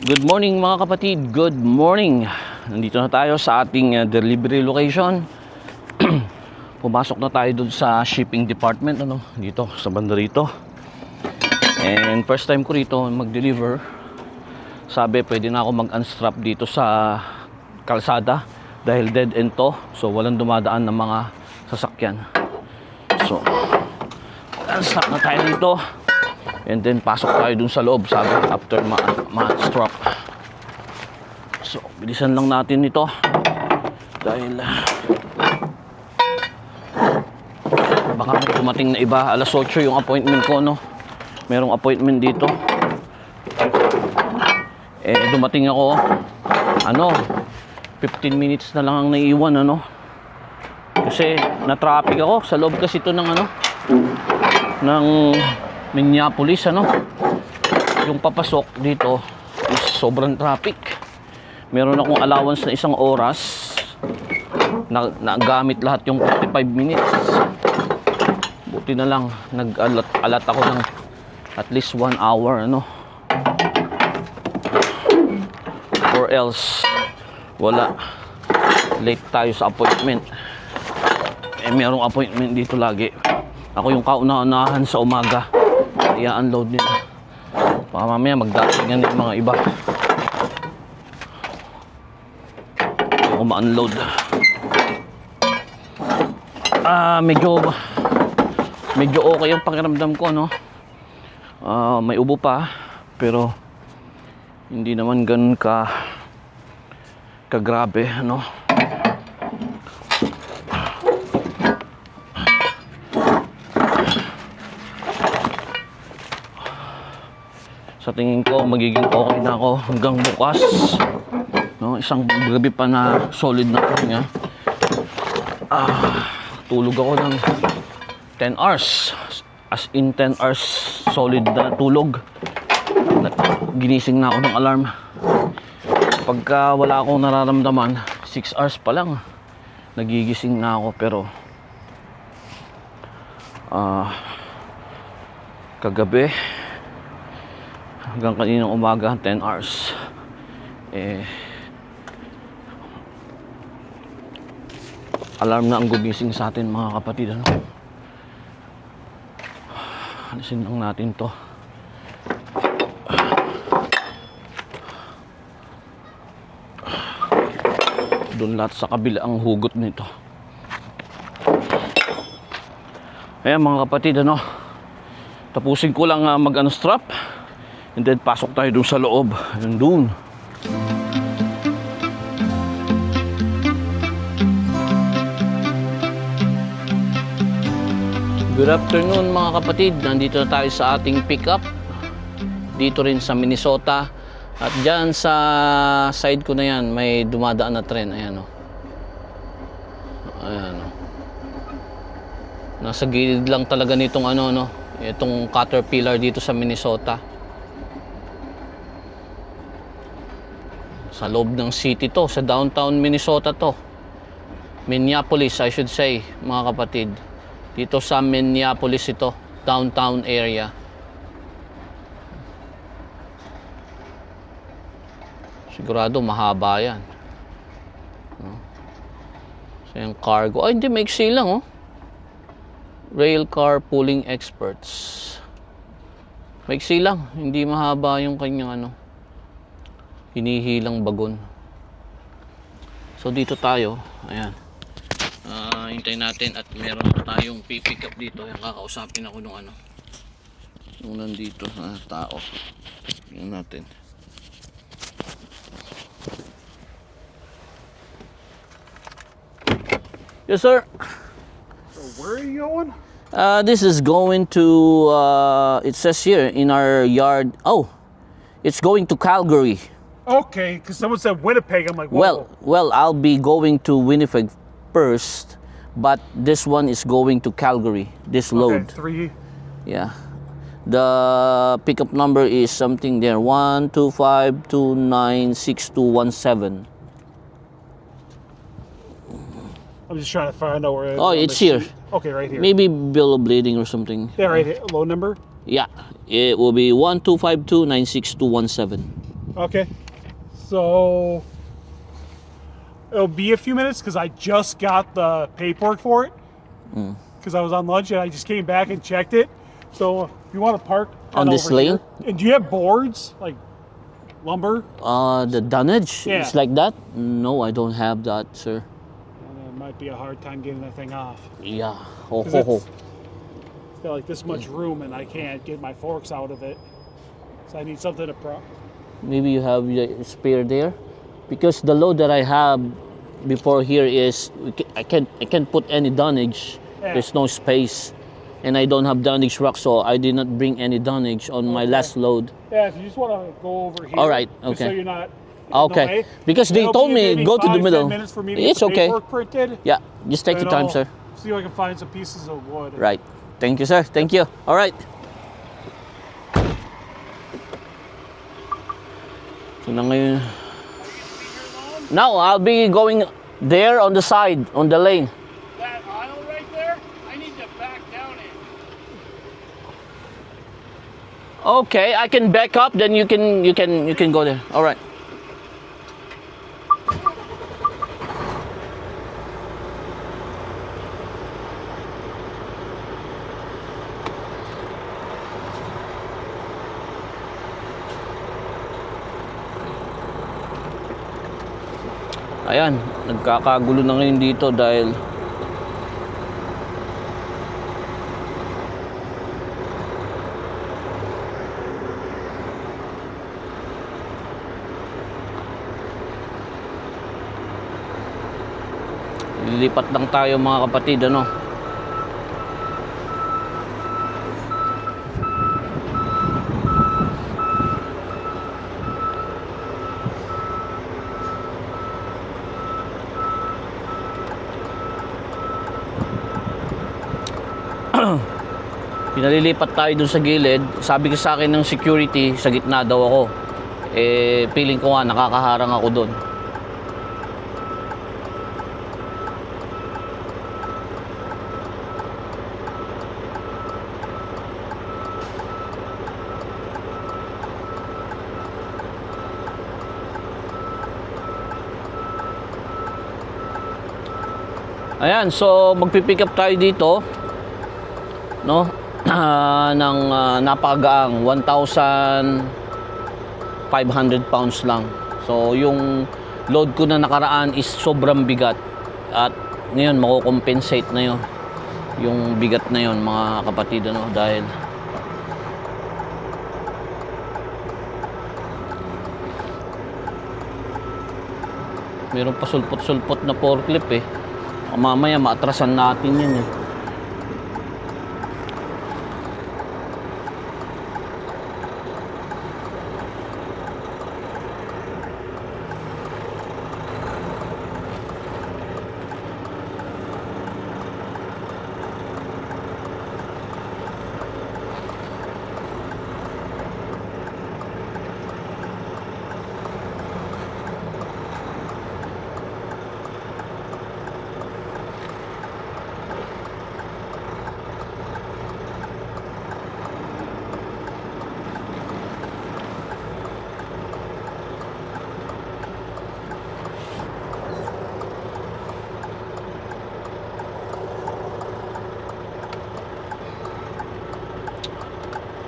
Good morning mga kapatid, good morning. Nandito na tayo sa ating delivery location. Pumasok na tayo dun sa shipping department, dito sa banda rito. And first time ko rito mag-deliver. Sabi pwede na ako mag-unstrap dito sa kalsada dahil dead end to, so walang dumadaan ng mga sasakyan. So unstrap na tayo dito. And then pasok tayo dun sa loob, sabi after ma-strap. So bilisan lang natin ito dahil baka may dumating na iba. Alas 8 yung appointment ko, merong appointment dito. Dumating ako 15 minutes na lang ang naiiwan, kasi na-traffic ako sa loob kasi ito ng ng Minneapolis, yung papasok dito is sobrang traffic. Meron akong allowance na 1 oras nagamit lahat yung 45 minutes. Buti na lang nag-alat ako ng at least 1 hour, or else wala, late tayo sa appointment. Merong appointment dito lagi. Ako yung kauna-unahan sa umaga, i-unload nila. Baka mamaya magdatingan yung mga iba. Ako ma-unload. Medyo okay yung pakiramdam ko, may ubo pa, pero hindi naman ganun kagrabe, Sa tingin ko magiging okay na ako hanggang bukas, isang gabi pa na solid na pahinga. Tulog ako ng 10 hours, as in 10 hours solid na tulog. Ginising na ako ng alarm. Pagka wala akong nararamdaman, 6 hours pa lang nagigising na ako. Pero kagabi hanggang kaninang umaga 10 hours alarm na ang gumising sa atin, mga kapatid. Alisin lang natin to. Doon lahat sa kabila ang hugot nito. Ayan mga kapatid, tapusin ko lang mag-unstrap, and then pasok tayo doon sa loob. Doon. Good afternoon mga kapatid. Nandito na tayo sa ating pickup dito rin sa Minnesota. At dyan sa side ko na yan may dumadaan na tren. Ayan, ayan, nasa gilid lang talaga nitong itong Caterpillar dito sa Minnesota. Sa loob ng city to, sa downtown Minnesota to, Minneapolis I should say, mga kapatid. Dito sa Minneapolis ito, downtown area. Sigurado mahaba yan. So yung cargo, hindi, maiksi lang, Rail car pooling experts. Maiksi lang, hindi mahaba yung kanyang hinihilang bagon. So dito tayo, ayan. Hintayin natin at meron tayong pick up dito. Yung kakausapin ako nung nung nandito na tao. Tingnan natin. Yes sir. So where are you going? This is going to it says here in our yard. Oh, it's going to Calgary. Okay, because someone said Winnipeg. I'm like, whoa. Well, I'll be going to Winnipeg first, but this one is going to Calgary. This load. Okay, 3. Yeah. The pickup number is something there. 125296217. I'm just trying to find out where. Oh, it's here. Okay, right here. Maybe bill of lading or something. Yeah, right here. Low number. Yeah, it will be 125296217. Okay. So it'll be a few minutes because I just got the paperwork for it. Because I was on lunch and I just came back and checked it. So if you want to park On this over lane? here. And do you have boards like lumber? The dunnage, Yeah. it's like that? No, I don't have that, sir. And it might be a hard time getting that thing off. Yeah. Ho, 'Cause ho, ho. it's got like this much room and I can't get my forks out of it. So I need something to prop. Maybe you have the spare there? Because the load that I have before here is, I can't put any dunnage. Yeah. There's no space. And I don't have dunnage rack, so I did not bring any dunnage on my Okay. last load. Yeah, if you just want to go over here. All right, just so okay. you're not. Okay. Because they It'll told be me, maybe go to the 5-10 middle. minutes for me to It's get the okay. paperwork printed. Yeah, just take and your time, I'll sir. See if I can find some pieces of wood. Right. Thank you, sir. Thank you. All right. So na ngayon. Now, I'll be going there on the side, on the lane. That aisle right there, I need to back down in. Okay, I can back up, then you can go there. All right. Ayan, nagkakagulo na ngayon dito dahil lilipat lang tayo mga kapatid, ano. Pinalilipat tayo dun sa gilid. Sabi ko sa akin ng security, sa gitna daw ako. Eh, feeling ko nga nakakaharang ako dun. Ayan, so magpipick up tayo dito, no? Ng napakagaang 1,500 pounds lang. So yung load ko na nakaraan is sobrang bigat at ngayon mako-compensate na yun yung bigat na yun mga kapatid, ano, dahil meron pa sulpot-sulpot na forklift eh. Mamaya maatrasan natin yan eh.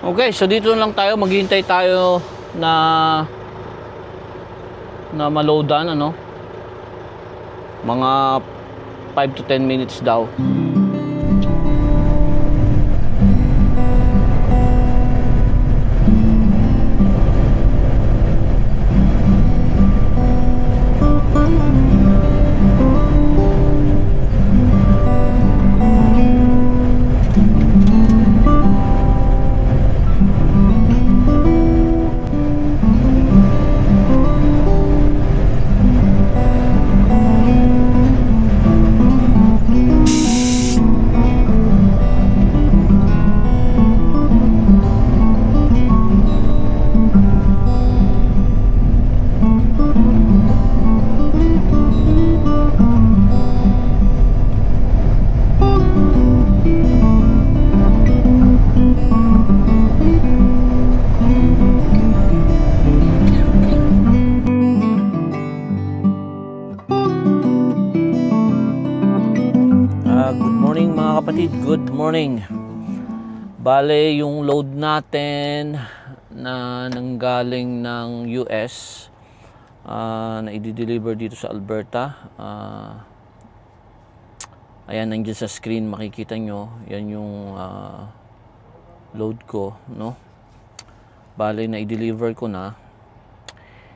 Okay, so dito lang tayo, maghihintay tayo na maloadan, ano. Mga 5 to 10 minutes daw. kapatid, good morning. Bale, yung load natin na nanggaling ng US na i-deliver dito sa Alberta. Ayan, nandiyan sa screen, makikita nyo. Yan yung load ko, no? Bale, na i-deliver ko na.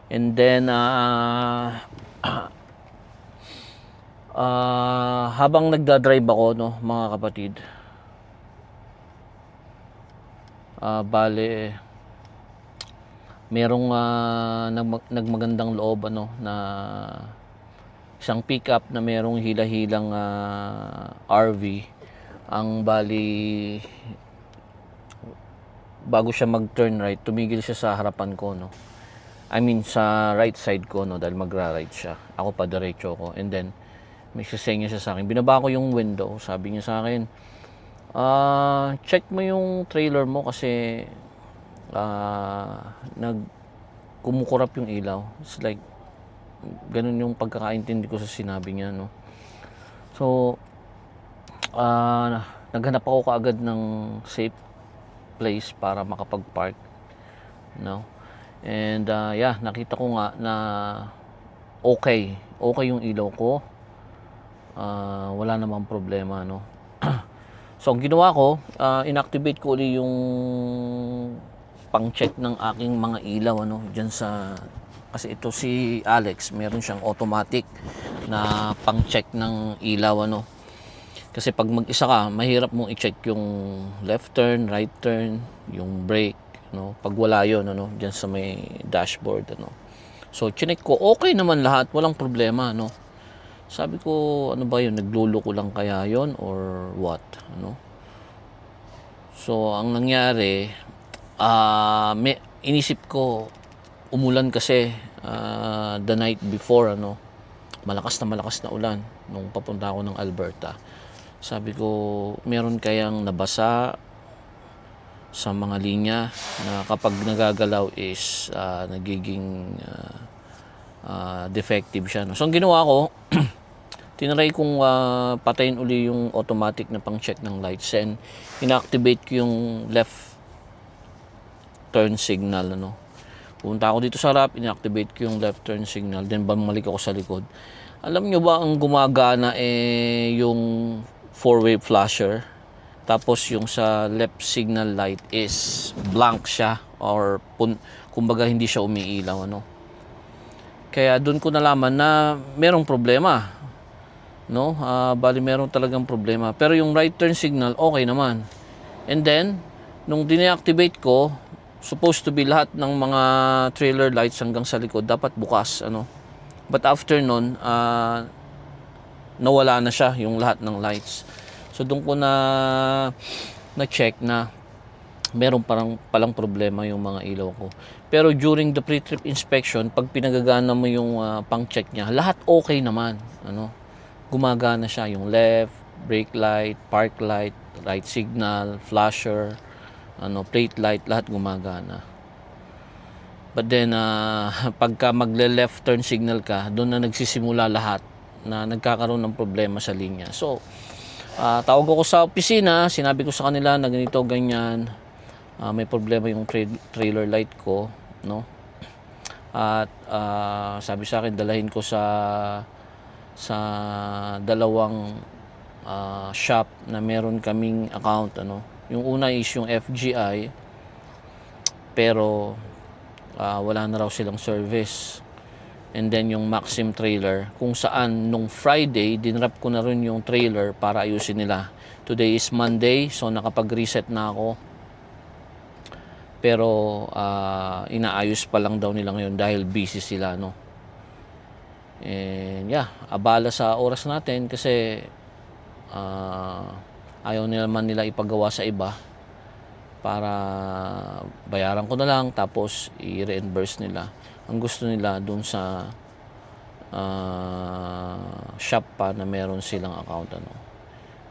And then, habang nagdadrive ako, no, mga kapatid, bale, merong nagmagandang loob, ano, na isang pickup na merong hila-hilang RV. Ang bali, bago siya mag-turn right, tumigil siya sa harapan ko, no. I mean, sa right side ko, no, dahil magra-right siya. Ako pa diretso ko. And then, may sisenya siya sa akin. Binaba ko yung window. Sabi niya sa akin, check mo yung trailer mo kasi kumukurap yung ilaw. It's like, ganun yung pagkakaintindi ko sa sinabi niya, no. So, naghanap ako kaagad ng safe place para makapag-park, no. And yeah, nakita ko nga na okay yung ilaw ko. Wala namang problema, no. So ang ginawa ko, inactivate ko uli yung pang-check ng aking mga ilaw, ano, diyan sa, kasi ito si Alex, meron siyang automatic na pang-check ng ilaw, ano. Kasi pag mag-isa ka, mahirap mong i-check yung left turn, right turn, yung brake, no. Pag wala yun, ano, diyan sa may dashboard, ano. So chinek ko, okay naman lahat, walang problema, no. Sabi ko, ano ba yun, nagluloko lang kaya yon or what, ano. So ang nangyari, inisip ko, umulan kasi the night before, ano, malakas na ulan nung papunta ako ng Alberta. Sabi ko, meron kayang nabasa sa mga linya na kapag nagagalaw is nagiging defective siya, no? So ang ginawa ko, tinry kong patayin uli yung automatic na pang-check ng lights and inactivate ko yung left turn signal, ano. Punta ako dito sa harap, inactivate ko yung left turn signal, then bumalik ako sa likod. Alam nyo ba ang gumagana yung four-way flasher, tapos yung sa left signal light is blank siya or kumbaga hindi siya umiilaw, ano. Kaya doon ko nalaman na merong problema, no. Bali meron talagang problema, pero yung right turn signal okay naman. And then nung dineactivate ko, supposed to be lahat ng mga trailer lights hanggang sa likod dapat bukas, ano. But after nun, nawala na siya yung lahat ng lights. So doon ko na check na meron palang problema yung mga ilaw ko. Pero during the pre-trip inspection, pag pinagagana mo yung pang-check niya, lahat okay naman, ano. Gumagana siya, yung left, brake light, park light, right signal, flasher, ano, plate light, lahat gumagana. But then pagka magle-left turn signal ka, doon na nagsisimula lahat na nagkakaroon ng problema sa linya. So tawag ako sa opisina, sinabi ko sa kanila na ganito, ganyan, may problema yung trailer light ko, no. At sabi sa akin, dalahin ko sa dalawang shop na meron kaming account, ano. Yung una is yung FGI, pero wala na raw silang service. And then yung Maxim trailer, kung saan nung Friday dinrap ko na rin yung trailer para ayusin nila. Today is Monday, so nakapag-reset na ako. Pero inaayos pa lang daw nila ngayon dahil busy sila, no. And yeah, abala sa oras natin kasi ayaw naman nila ipagawa sa iba para bayaran ko na lang tapos i-reimburse nila. Ang gusto nila dun sa shop pa na meron silang account, ano.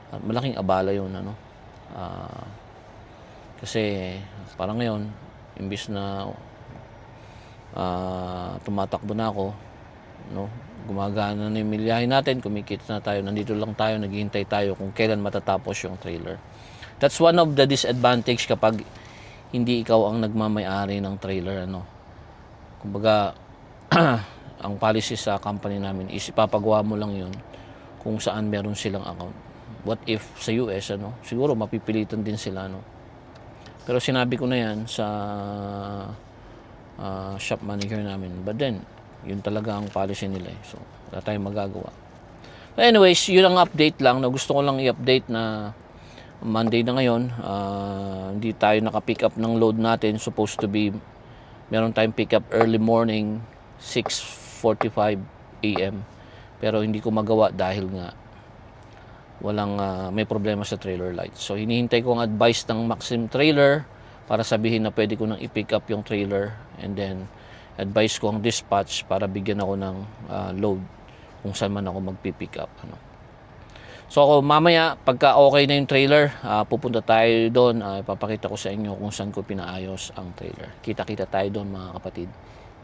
At malaking abala yun, ano. Kasi parang ngayon, imbis na tumatakbo na ako, no, gumagana na yung milyahe natin, kumikita na tayo, nandito lang tayo, naghihintay tayo kung kailan matatapos yung trailer. That's one of the disadvantage kapag hindi ikaw ang nagmamay-ari ng trailer, ano. Kumbaga, ang policy sa company namin is ipapagawa mo lang yun kung saan meron silang account. What if sa US, ano, siguro mapipilitan din sila, no. Pero sinabi ko na yan sa shop manager namin. But then, yun talaga ang policy nila. So, wala tayong magagawa. But anyways, yun ang update lang. Na gusto ko lang i-update na Monday na ngayon. Hindi tayo naka-pick up ng load natin. Supposed to be, meron tayong pick up early morning, 6:45 a.m. Pero hindi ko magawa dahil nga may problema sa trailer light. So hinihintay ko ang advice ng Maxim Trailer para sabihin na pwede ko nang i-pick up yung trailer, and then advice ko ang dispatch para bigyan ako ng load kung saan man ako magpi-pick up, ano. So ako mamaya pagka okay na yung trailer, pupunta tayo doon, ipapakita ko sa inyo kung saan ko pinaayos ang trailer. Kita-kita tayo doon, mga kapatid.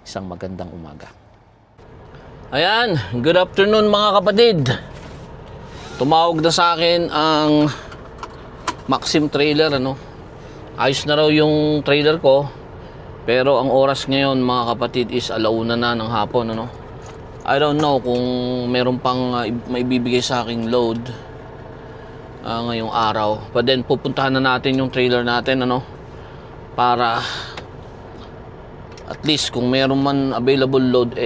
Isang magandang umaga. Ayan, good afternoon mga kapatid. Tumawag na sa akin ang Maxim Trailer, ano. Ayos na raw yung trailer ko. Pero ang oras ngayon mga kapatid is 1:00 na ng hapon, ano. I don't know kung meron pang may bibigay sa aking load ngayong araw. But then pupuntahan na natin yung trailer natin, ano, para at least kung meron man available load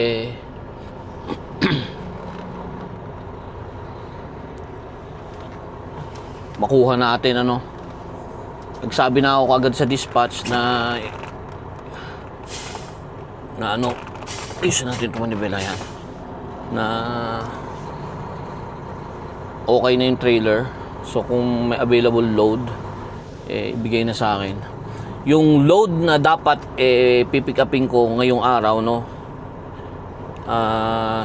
makuha natin, ano. Nagsabi na ako kagad sa dispatch na ano, ayusin natin ito manibela yan, na okay na yung trailer. So kung may available load, ibigay na sa akin. Yung load na dapat pipick upin ko ngayong araw, no,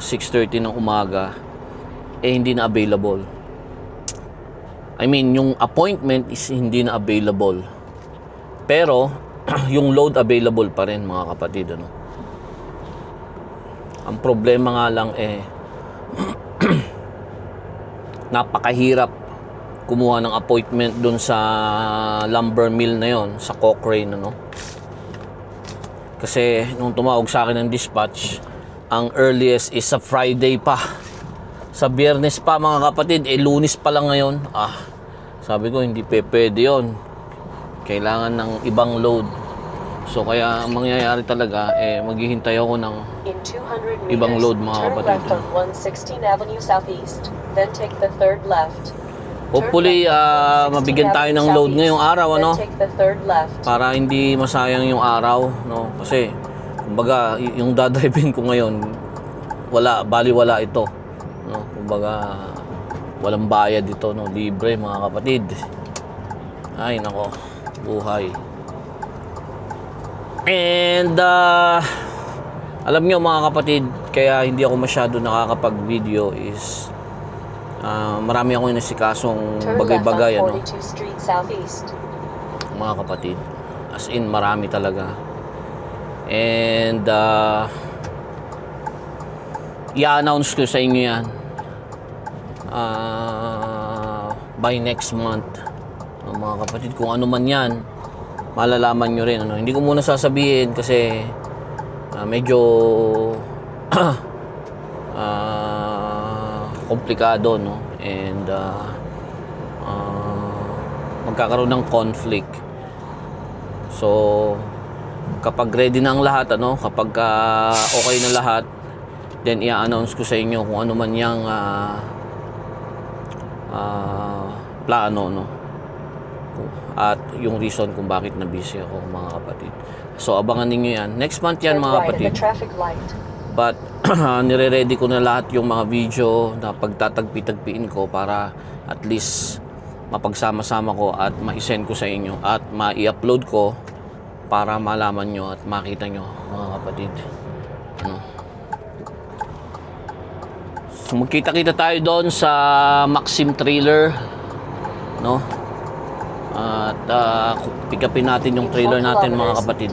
6:30 ng umaga, hindi na available. I mean, yung appointment is hindi na available. Pero, yung load available pa rin, mga kapatid, ano. Ang problema nga lang napakahirap kumuha ng appointment dun sa lumber mill na yon, sa Cochrane, ano. Kasi, nung tumawag sa akin ng dispatch, ang earliest is sa Friday pa. Sa Biyernes pa, mga kapatid, Lunes pa lang ngayon. Sabi ko, hindi pwede yun. Kailangan ng ibang load. So kaya ang mangyayari talaga, maghihintay ako ng ibang load, mga kapatid. Turn left on 116 Avenue Southeast, then take the third left. Hopefully, mabigyan tayo ng load ngayong araw, ano? Then take the third left. Para hindi masayang yung araw, no? Kasi, kumbaga, yung dadriving ko ngayon, baliwala ito. No, kumbaga walang bayad dito, no, libre, mga kapatid. Ay nako, buhay. And alam nyo, mga kapatid, kaya hindi ako masyado nakakapag-video is marami akong inasikasong bagay-bagay, ano, Street Southeast. mga kapatid. As in, marami talaga. And i-announce ko sa inyo yan by next month, mga kapatid. Kung ano man yan, malalaman nyo rin, ano. Hindi ko muna sasabihin kasi medyo komplikado, no. And magkakaroon ng conflict. So kapag ready na ang lahat, ano, kapag okay na lahat, then i-announce ko sa inyo kung ano man yung plano, no, at yung reason kung bakit na busy ako, mga kapatid. So abangan niyo yan next month yan, mga kapatid. But nire-ready ko na lahat yung mga video na pagtatagpi-tagpiin ko para at least mapagsama-sama ko at ma-send ko sa inyo at ma-i-upload ko para malaman nyo at makita nyo, mga kapatid, ano. So magkita-kita tayo doon sa Maxim Trailer, no, at pick upin natin yung trailer natin, mga kapatid.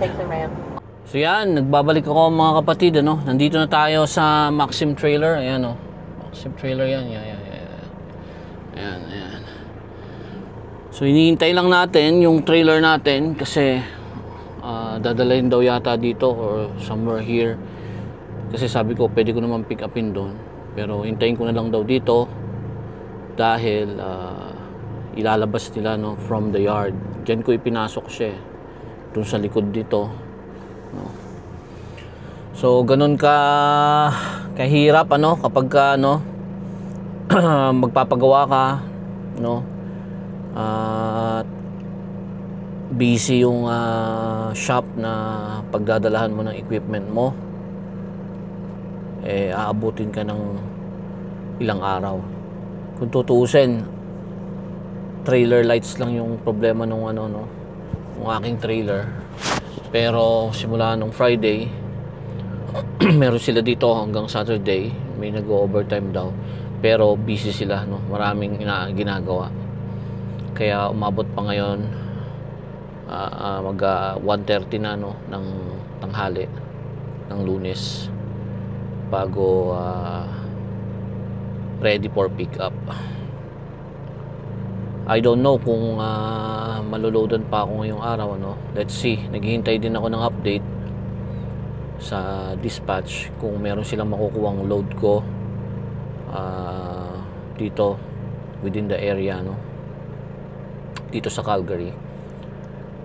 So yan, nagbabalik ako mga kapatid, ano. Nandito na tayo sa Maxim Trailer. Ayan, oh. Maxim Trailer yan. Ayan. So hinihintay lang natin yung trailer natin kasi dadalhin daw yata dito or somewhere here. Kasi sabi ko pwede ko naman pick upin doon. Pero hintayin ko na lang daw dito dahil ilalabas nila, no, from the yard. Diyan ko ipinasok siya. Doon sa likod dito. No. So ganun kahirap, ano, kapag magpapagawa ka, no, at busy yung shop na pagdadalahan mo ng equipment mo, aabutin ka ng ilang araw. Kung tutuusin, trailer lights lang yung problema nung nung aking trailer. Pero simula nung Friday, meron sila dito hanggang Saturday, may nag-overtime daw. Pero busy sila, no, maraming ginagawa. Kaya umabot pa ngayon mag 1:30 na, no, ng tanghali ng Lunes bago ready for pick up. I don't know kung maloloadan pa ako ngayong araw, no. Let's see. Naghihintay din ako ng update sa dispatch kung meron silang makukuhang load ko dito within the area, no, dito sa Calgary.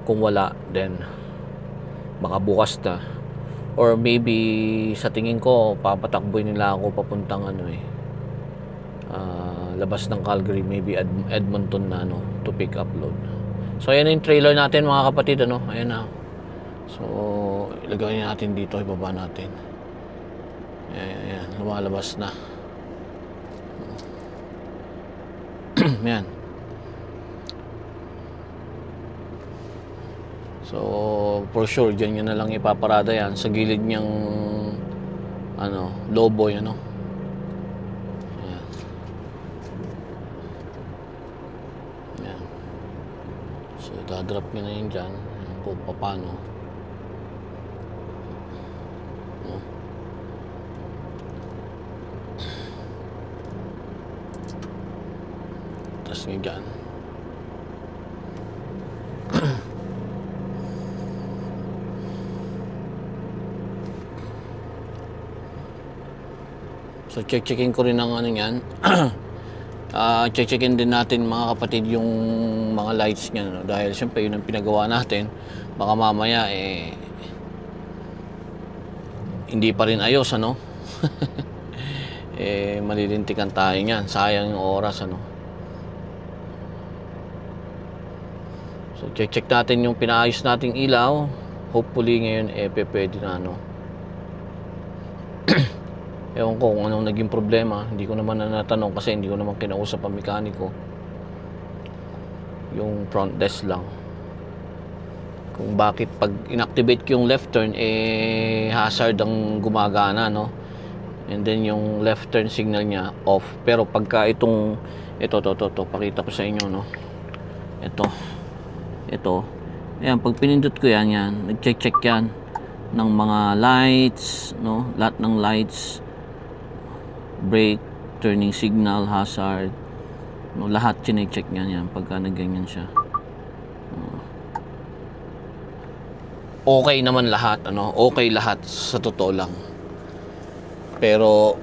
Kung wala, then baka bukas na, or maybe sa tingin ko papatakboy nila ako papuntang labas ng Calgary, maybe Edmonton na, no, to pick up load. So ayan yung trailer natin mga kapatid, ano. Ayan na. So ilagay natin dito, ibaba natin. Ayan, lumalabas na. Ayan. So for sure diyan na lang ipaparada yan sa gilid niyang lowboy, ano. Ayan. Ayan. So dadrop niya na yun dyan kung paano. Tapos nga dyan. So check-checkin ko rin ang yan. Check-checkin din natin mga kapatid yung mga lights niya, no? Dahil siyempre yun ang pinagawa natin. Baka mamaya hindi pa rin ayos, ano. Malilintikan tayo niyan. Sayang yung oras, ano. So check natin yung pinaayos nating ilaw. Hopefully ngayon pwede na, ano. Ewan ko kung anong naging problema. Hindi ko naman natanong kasi hindi ko naman kinausap ang mekaniko. Yung front desk lang. Kung bakit pag inactivate ko yung left turn, hazard ang gumagana, no? And then yung left turn signal niya off. Pero pagka ito, pakita ko sa inyo, no? Ito. Ayan, pag pinindot ko yan, nag-check yan ng mga lights, no? Lahat ng lights, brake, turning signal, hazard, no, lahat chine-check niya yan pagka nagganyan siya. Okay naman lahat, ano, okay lahat sa totoo lang. Pero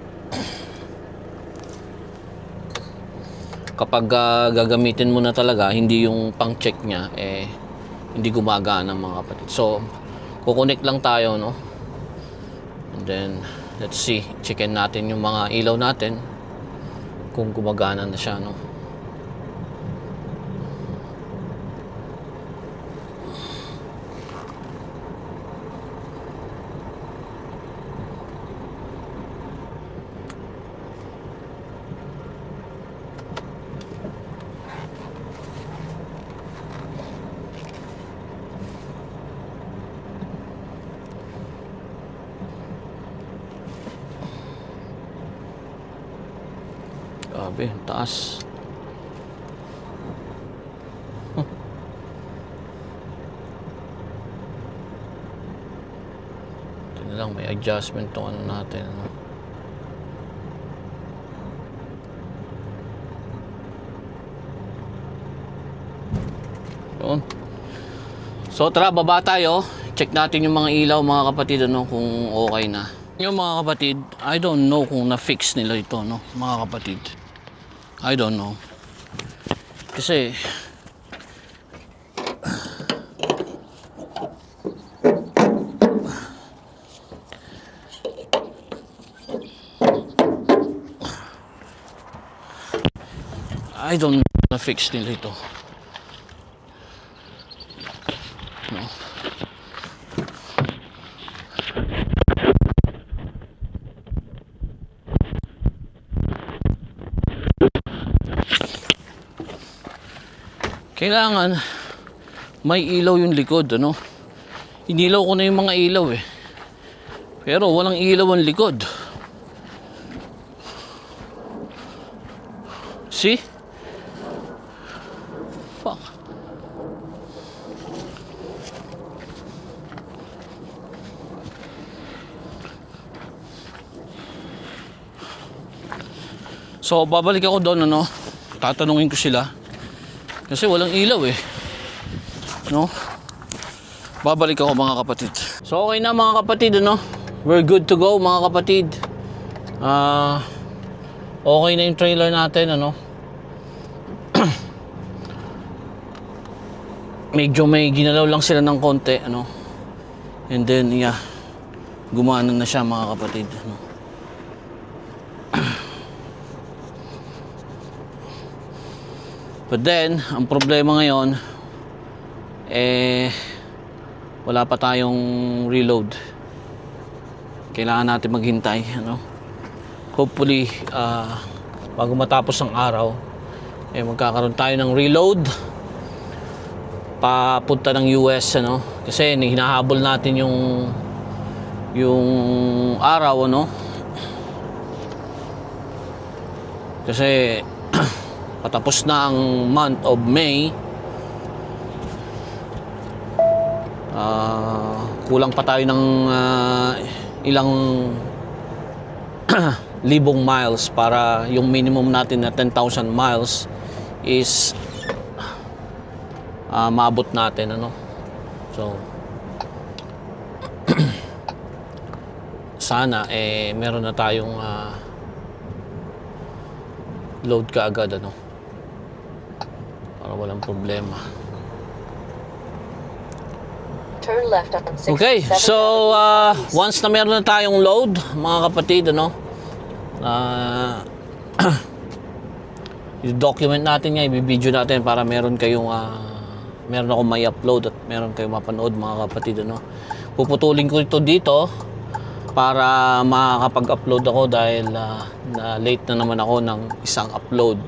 kapag gagamitin mo na talaga, hindi yung pang-check niya, hindi gumagana mga kapatid. So kukonek lang tayo, no, and then let's see, checkin natin yung mga ilaw natin kung gumagana na siya, no. Grabe, taas. may adjustment tong ano natin, ano. Yun. So tara, baba tayo. Check natin yung mga ilaw, mga kapatid, ano, kung okay na. Yung mga kapatid, I don't know kung na-fix nila ito, no, mga kapatid. I don't know. Kasi I don't know kung na-fix nila ito. No. Kailangan may ilaw yung likod, ano? Inilaw ko na yung mga ilaw eh. Pero walang ilaw ang likod. See? Fuck. So babalik ako doon, ano? Tatanungin ko sila. Kasi walang ilaw eh. No? Babalik ako, mga kapatid. So okay na, mga kapatid, ano? We're good to go, mga kapatid. Okay na yung trailer natin, ano? Medyo may ginalaw lang sila ng konti, ano? And then, yeah, gumana na siya, mga kapatid, ano? But then, ang problema ngayon, wala pa tayong reload. Kailangan natin maghintay, ano? Hopefully, bago matapos ang araw, magkakaroon tayo ng reload papunta ng US, ano? Kasi hinahabol natin yung araw, ano? Kasi patapos na ang month of May. Kulang pa tayo ng ilang libong miles para yung minimum natin na 10,000 miles is maabot natin, ano. So sana meron na tayong load kaagad, ano, para walang problema. Turn left on 67 Okay, so Avenue Southeast. once na meron na tayong load, mga kapatid, ano, i-document natin nga, i-video natin para meron kayong meron akong may upload at meron kayong mapanood, mga kapatid, ano. Puputulin ko ito dito para makakapag-upload ako dahil na late na naman ako ng isang upload.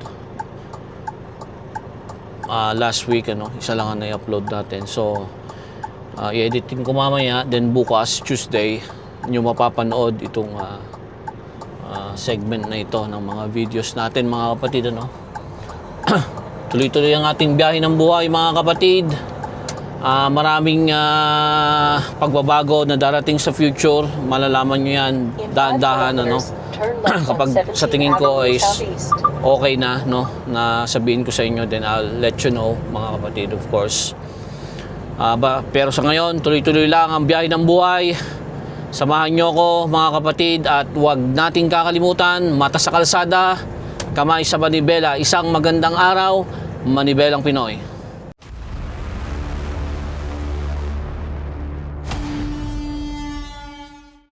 Last week, ano, isa lang ang na-upload natin. So i-editin ko mamaya, then bukas Tuesday nyo mapapanood itong segment na ito ng mga videos natin, mga kapatid, ano. Tuloy-tuloy ang ating biyahe ng buhay, mga kapatid. Maraming pagbabago na darating sa future. Malalaman nyo yan In 5 dahan-dahan, ano. kilometers, turn left on Kapag sa 17 tingin ko Avenue is Southeast. okay na, no, na sabihin ko sa inyo, then I'll let you know, mga kapatid, of course. Pero sa ngayon, tuloy-tuloy lang ang biyahe ng buhay. Samahan nyo ko, mga kapatid, at huwag nating kakalimutan, mata sa kalsada, kamay sa manibela. Isang magandang araw, Manibelang Pinoy.